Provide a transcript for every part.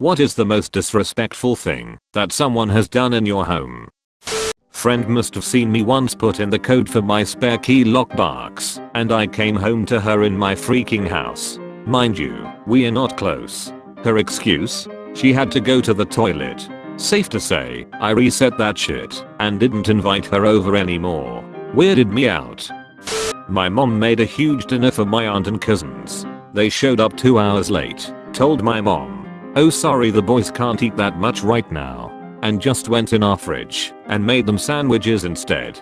What is the most disrespectful thing that someone has done in your home? Friend must have seen me once put in the code for my spare key lockbox, and I came home to her in my freaking house. Mind you, we are not close. Her excuse? She had to go to the toilet. Safe to say, I reset that shit and didn't invite her over anymore. Weirded me out. My mom made a huge dinner for my aunt and cousins. They showed up 2 hours late, told my mom, "Oh sorry, the boys can't eat that much right now," and just went in our fridge and made them sandwiches instead.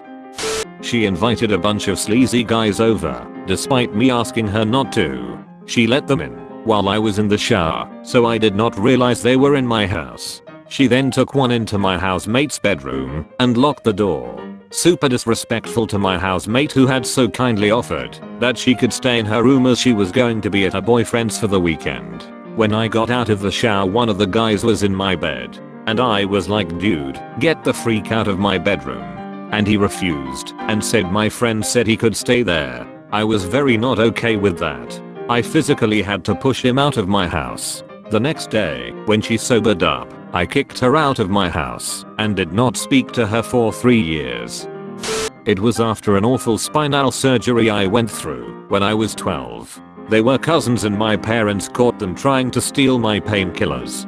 She invited a bunch of sleazy guys over, despite me asking her not to. She let them in while I was in the shower, so I did not realize they were in my house. She then took one into my housemate's bedroom and locked the door. Super disrespectful to my housemate, who had so kindly offered that she could stay in her room as she was going to be at her boyfriend's for the weekend. When I got out of the shower, one of the guys was in my bed, and I was like, "Dude, get the freak out of my bedroom." And he refused and said my friend said he could stay there. I was very not okay with that. I physically had to push him out of my house. The next day, when she sobered up, I kicked her out of my house and did not speak to her for 3 years. It was after an awful spinal surgery I went through when I was 12. They were cousins and my parents caught them trying to steal my painkillers.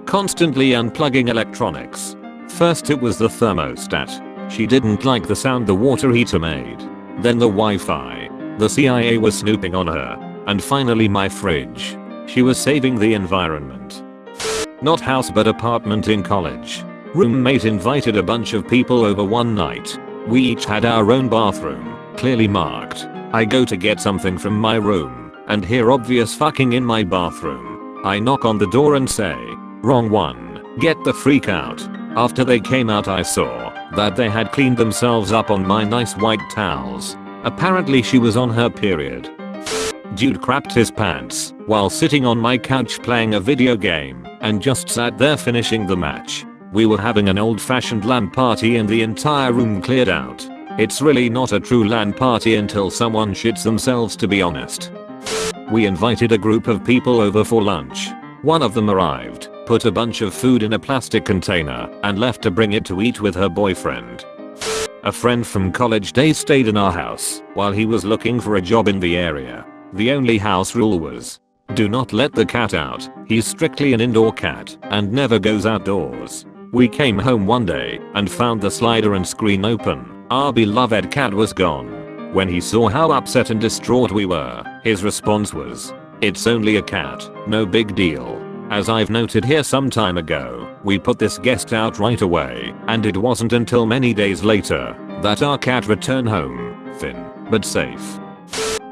Constantly unplugging electronics. First it was the thermostat. She didn't like the sound the water heater made. Then the Wi-Fi. The CIA was snooping on her. And finally my fridge. She was saving the environment. Not house but apartment in college. Roommate invited a bunch of people over one night. We each had our own bathroom, clearly marked. I go to get something from my room and hear obvious fucking in my bathroom. I knock on the door and say, "Wrong one, get the freak out." After they came out I saw that they had cleaned themselves up on my nice white towels. Apparently she was on her period. Dude crapped his pants while sitting on my couch playing a video game and just sat there finishing the match. We were having an old-fashioned LAN party and the entire room cleared out. It's really not a true LAN party until someone shits themselves, to be honest. We invited a group of people over for lunch. One of them arrived, put a bunch of food in a plastic container and left to bring it to eat with her boyfriend. A friend from college days stayed in our house while he was looking for a job in the area. The only house rule was, do not let the cat out. He's strictly an indoor cat and never goes outdoors. We came home one day and found the slider and screen open. Our beloved cat was gone. When he saw how upset and distraught we were, his response was, "It's only a cat, no big deal." As I've noted here some time ago, we put this guest out right away, and it wasn't until many days later that our cat returned home, thin but safe.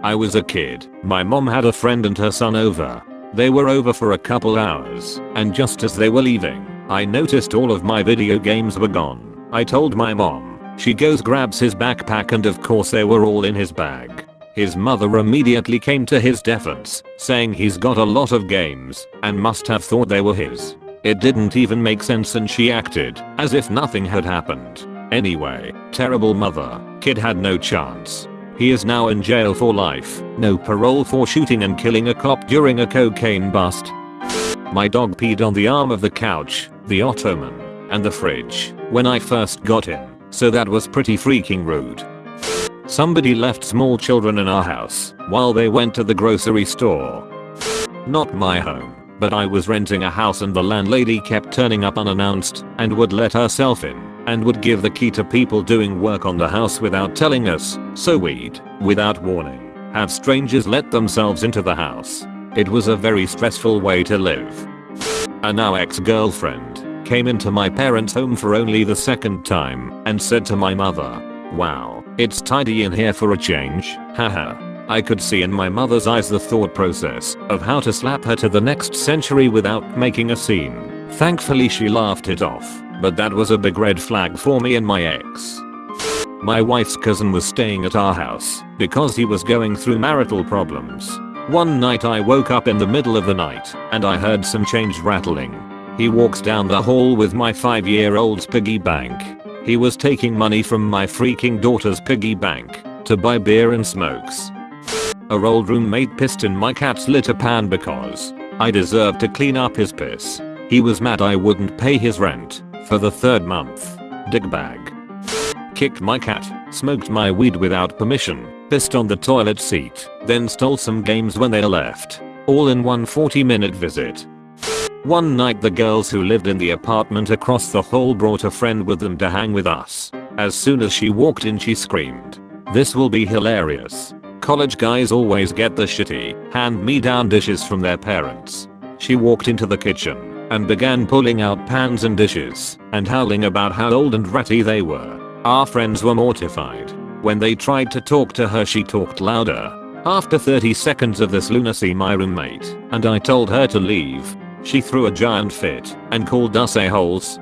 I was a kid. My mom had a friend and her son over. They were over for a couple hours, and just as they were leaving, I noticed all of my video games were gone. I told my mom. She goes grabs his backpack and of course they were all in his bag. His mother immediately came to his defense, saying he's got a lot of games and must have thought they were his. It didn't even make sense and she acted as if nothing had happened. Anyway, terrible mother. Kid had no chance. He is now in jail for life, no parole for shooting and killing a cop during a cocaine bust. My dog peed on the arm of the couch, the ottoman, and the fridge when I first got in, so that was pretty freaking rude. Somebody left small children in our house while they went to the grocery store. Not my home, but I was renting a house and the landlady kept turning up unannounced and would let herself in and would give the key to people doing work on the house without telling us, so we'd, without warning, have strangers let themselves into the house. It was a very stressful way to live. A now ex-girlfriend came into my parents' home for only the second time and said to my mother, "Wow, it's tidy in here for a change, haha." I could see in my mother's eyes the thought process of how to slap her to the next century without making a scene. Thankfully she laughed it off, but that was a big red flag for me and my ex. My wife's cousin was staying at our house because he was going through marital problems. One night I woke up in the middle of the night and I heard some change rattling. He walks down the hall with my 5-year-old's piggy bank. He was taking money from my freaking daughter's piggy bank to buy beer and smokes. Our old roommate pissed in my cat's litter pan because I deserved to clean up his piss. He was mad I wouldn't pay his rent for the 3rd month. Dickbag. Kicked my cat, smoked my weed without permission, pissed on the toilet seat, then stole some games when they left. All in one 40-minute visit. One night the girls who lived in the apartment across the hall brought a friend with them to hang with us. As soon as she walked in she screamed, "This will be hilarious. College guys always get the shitty, hand-me-down dishes from their parents." She walked into the kitchen and began pulling out pans and dishes and howling about how old and ratty they were. Our friends were mortified. When they tried to talk to her she talked louder. After 30 seconds of this lunacy my roommate and I told her to leave. She threw a giant fit and called us a-holes.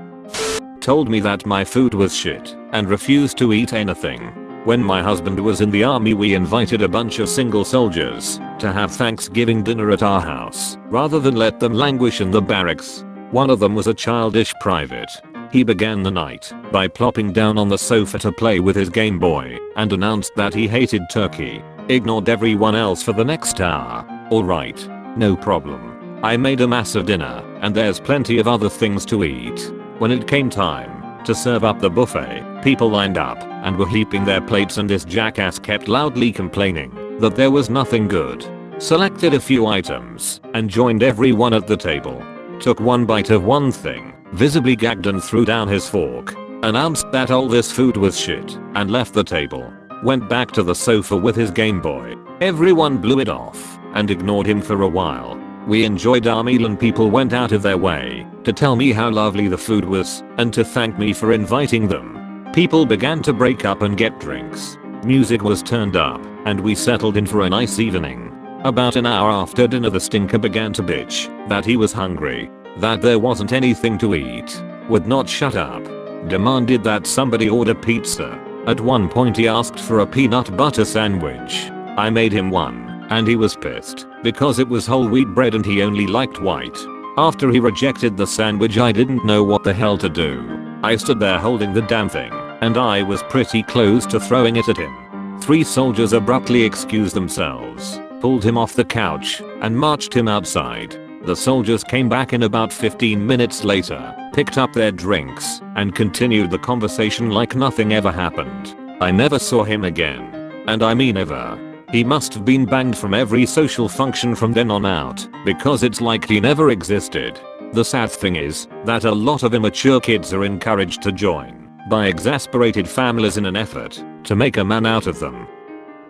Told me that my food was shit and refused to eat anything. When my husband was in the army we invited a bunch of single soldiers to have Thanksgiving dinner at our house rather than let them languish in the barracks. One of them was a childish private. He began the night by plopping down on the sofa to play with his Game Boy and announced that he hated turkey. Ignored everyone else for the next hour. Alright, no problem. I made a massive dinner and there's plenty of other things to eat. When it came time to serve up the buffet, people lined up and were heaping their plates and this jackass kept loudly complaining that there was nothing good. Selected a few items and joined everyone at the table. Took one bite of one thing, visibly gagged and threw down his fork. Announced that all this food was shit and left the table. Went back to the sofa with his Game Boy. Everyone blew it off and ignored him for a while. We enjoyed our meal and people went out of their way to tell me how lovely the food was and to thank me for inviting them. People began to break up and get drinks. Music was turned up and we settled in for a nice evening. About an hour after dinner the stinker began to bitch that he was hungry, that there wasn't anything to eat, would not shut up, demanded that somebody order pizza. At one point he asked for a peanut butter sandwich. I made him one. And he was pissed because it was whole wheat bread and he only liked white. After he rejected the sandwich I didn't know what the hell to do. I stood there holding the damn thing and I was pretty close to throwing it at him. 3 soldiers abruptly excused themselves, pulled him off the couch and marched him outside. The soldiers came back in about 15 minutes later, picked up their drinks and continued the conversation like nothing ever happened. I never saw him again. And I mean ever. He must have been banned from every social function from then on out because it's like he never existed. The sad thing is that a lot of immature kids are encouraged to join by exasperated families in an effort to make a man out of them.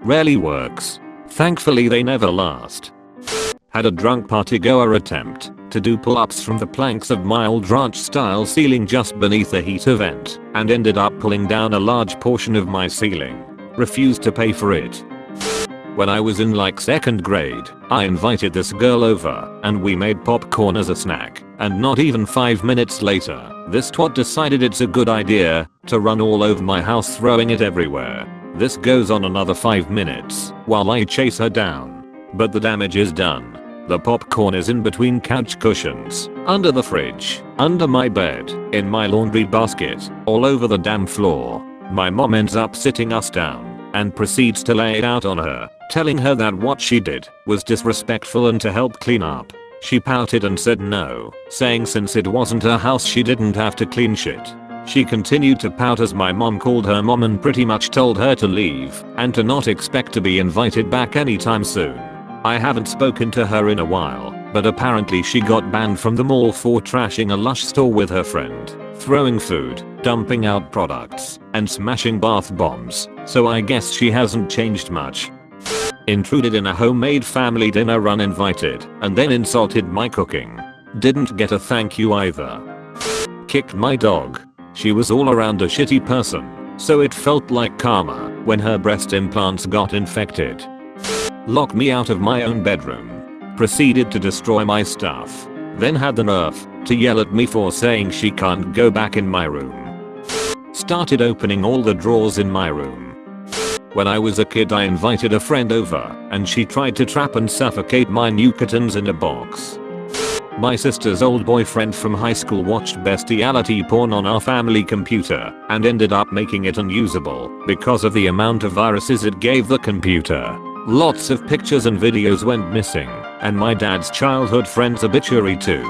Rarely works. Thankfully they never last. Had a drunk partygoer attempt to do pull-ups from the planks of my old ranch style ceiling just beneath a heater vent and ended up pulling down a large portion of my ceiling. Refused to pay for it. When I was in like 2nd grade, I invited this girl over and we made popcorn as a snack, and not even 5 minutes later, this twat decided it's a good idea to run all over my house throwing it everywhere. This goes on another 5 minutes while I chase her down. But the damage is done. The popcorn is in between couch cushions, under the fridge, under my bed, in my laundry basket, all over the damn floor. My mom ends up sitting us down and proceeds to lay it out on her, telling her that what she did was disrespectful and to help clean up. She pouted and said no, saying since it wasn't her house she didn't have to clean shit. She continued to pout as my mom called her mom and pretty much told her to leave and to not expect to be invited back anytime soon. I haven't spoken to her in a while, but apparently she got banned from the mall for trashing a Lush store with her friend, throwing food, dumping out products, and smashing bath bombs, so I guess she hasn't changed much. Intruded in a homemade family dinner uninvited, and then insulted my cooking. Didn't get a thank you either. Kicked my dog. She was all around a shitty person, so it felt like karma when her breast implants got infected. Locked me out of my own bedroom. Proceeded to destroy my stuff. Then had the nerve to yell at me for saying she can't go back in my room. Started opening all the drawers in my room. When I was a kid I invited a friend over and she tried to trap and suffocate my new kittens in a box. My sister's old boyfriend from high school watched bestiality porn on our family computer and ended up making it unusable because of the amount of viruses it gave the computer. Lots of pictures and videos went missing. And my dad's childhood friend's obituary too.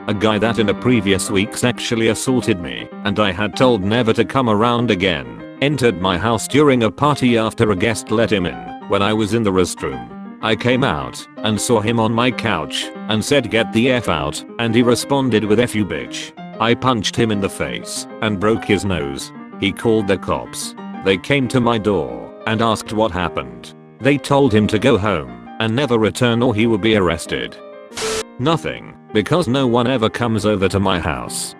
A guy that in a previous week sexually assaulted me and I had told never to come around again entered my house during a party after a guest let him in when I was in the restroom. I came out and saw him on my couch and said get the F out, and he responded with F you bitch. I punched him in the face and broke his nose. He called the cops. They came to my door and asked what happened. They told him to go home and never return or he would be arrested. Nothing, because no one ever comes over to my house.